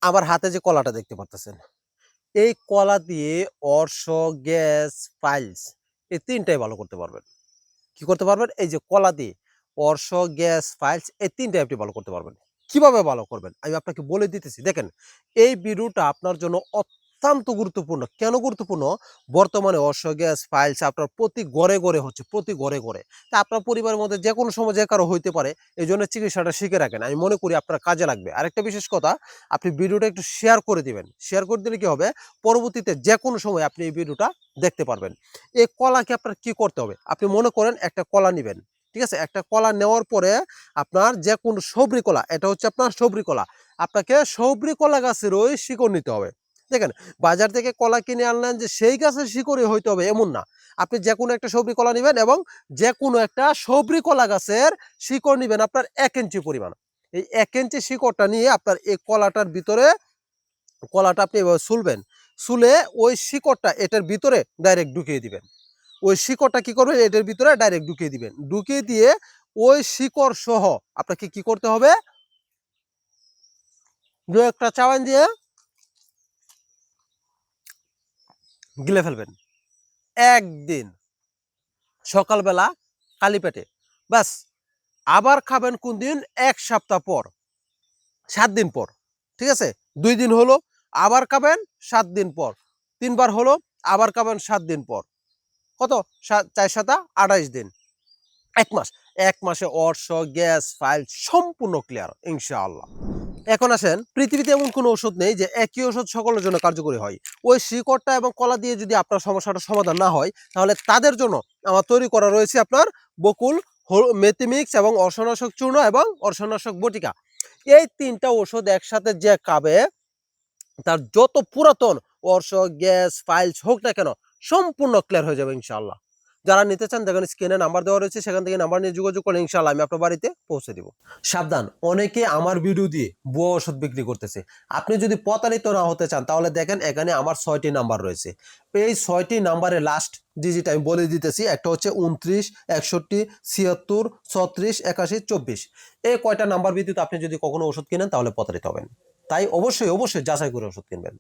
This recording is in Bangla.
আমার হাতে যে কলাটা দেখতে পারতেছেন, এই কলা দিয়ে অর্শ, গ্যাস, ফাইলস এই ৩ টাই ভালো করতে পারবেন। কি করতে পারবেন? এই যে কলা দিয়ে অর্শ, গ্যাস, ফাইলস এই ৩ টাই আপনি ভালো করতে পারবেন। কিভাবে ভালো করবেন? আমি আপনাকে বলে দিতেছি। দেখেন, এই ভিডিওটা আপনার জন্য অত্যন্ত গুরুত্বপূর্ণ। কেন গুরুত্বপূর্ণ? বর্তমানে অর্শ, গ্যাস, ফাইলস আপনার প্রতি ঘরে হচ্ছে, প্রতি ঘরে। তা আপনার পরিবারের মধ্যে যেকোনো সময় যে কারো হইতে পারে। এজন্য চিকিৎসাটা শিখে রাখেন। আমি মনে করি আপনার কাজে লাগবে। আরেকটা বিশেষ কথা, আপনি ভিডিওটা একটু শেয়ার করে দিবেন। শেয়ার করে দিলে কি হবে? পরবর্তীতে যেকোনো সময় আপনি এই ভিডিওটা দেখতে পারবেন। এই কলাকে আপনার কি করতে হবে? আপনি মনে করেন একটা কলা নিবেন। ঠিক আছে? একটা কলা নেওয়ার পরে আপনার যেকোনো সবরি কলা, এটা হচ্ছে আপনার সবরি কলা। আপনাকে সবরি কলা গাছের ওই শিকড় নিতে হবে। দেখেন, বাজার থেকে কলা কিনে আনলেন যে সেই গাছের শিকড়ই হইতে হবে এমন না। আপনি যেকোনো একটা সবরি কলা নিবেন এবং যেকোনো একটা সবরি কলা গাছের শিকড় নিবেন আপনার ১ ইঞ্চি পরিমাণ। এই ১ ইঞ্চি শিকড়টা নিয়ে আপনার এই কলাটার ভিতরে কলাটা আপনি এভাবে ছুলবেন। ছুলে ওই শিকড়টা এটার ভিতরে ডাইরেক্ট ঢুকিয়ে দিবেন। ওই শিকড়টা কি করবেন? এটার ভিতরে ডাইরেক্ট ঢুকিয়ে দিবেন। ঢুকিয়ে দিয়ে ওই শিকড় সহ আপনাকে কি করতে হবে? ২-১ টা চাবান দিয়ে গিলে ফেলবেন। একদিন সকালবেলা খালি পেটে। ব্যাস, আবার খাবেন কোনদিন? ১ সপ্তাহ পর, ৭ দিন পর। ঠিক আছে? ২ দিন হলো, আবার খাবেন ৭ দিন পর। ৩ বার হলো, আবার খাবেন ৭ দিন পর। কত? ৪ ৭ ২৮ দিন। ১ মাস। ১ মাসে অর্শ, গ্যাস, ফাইল সম্পূর্ণ ক্লিয়ার ইনশাআল্লাহ। এখন আসেন, পৃথিবীতে এমন কোনো ওষুধ নেই যে একই ওষুধ সকলের জন্য কার্যকরী হয়। ওই শিকড়টা এবং কলা দিয়ে যদি আপনার সমস্যাটার সমাধান না হয়, তাহলে তাদের জন্য আমার তৈরি করা রয়েছে আপনার বকুল, মেথি মিক্স এবং অর্শনাশক চূর্ণ এবং অর্শনাশক বটিকা। এই ৩ টা ওষুধ একসাথে যে খাবে, তার যত পুরাতন অর্শ, গ্যাস, ফাইলস হোক না কেন সম্পূর্ণ ক্লিয়ার হয়ে যাবে ইনশাআল্লাহ। যারা নিতে চান দেখেন স্ক্রিনে নাম্বার দেওয়া রয়েছে, সেখান থেকে নাম্বার নিয়ে যোগাযোগ করলে ইনশাআল্লাহ আমি আপনার বাড়িতে পৌঁছে দিব। সাবধান, অনেকে আমার ভিডিও দিয়ে ভুয়া ওষুধ বিক্রি করতেছে। আপনি যদি প্রতারিত না হতে চান তাহলে দেখেন এখানে আমার ৬টি নাম্বার রয়েছে। এই ৬টি নাম্বারের লাস্ট ডিজিট আমি বলে দিতেছি। একটা হচ্ছে ২৯, ৬১, ৭৬, ৩৬, ৮১, ২৪। এই কয়টা নাম্বার ভিত্তিতে আপনি যদি কখনো ওষুধ কিনেন তাহলে প্রতারিত হবেন। তাই অবশ্যই যাচাই করে ওষুধ কিনবেন।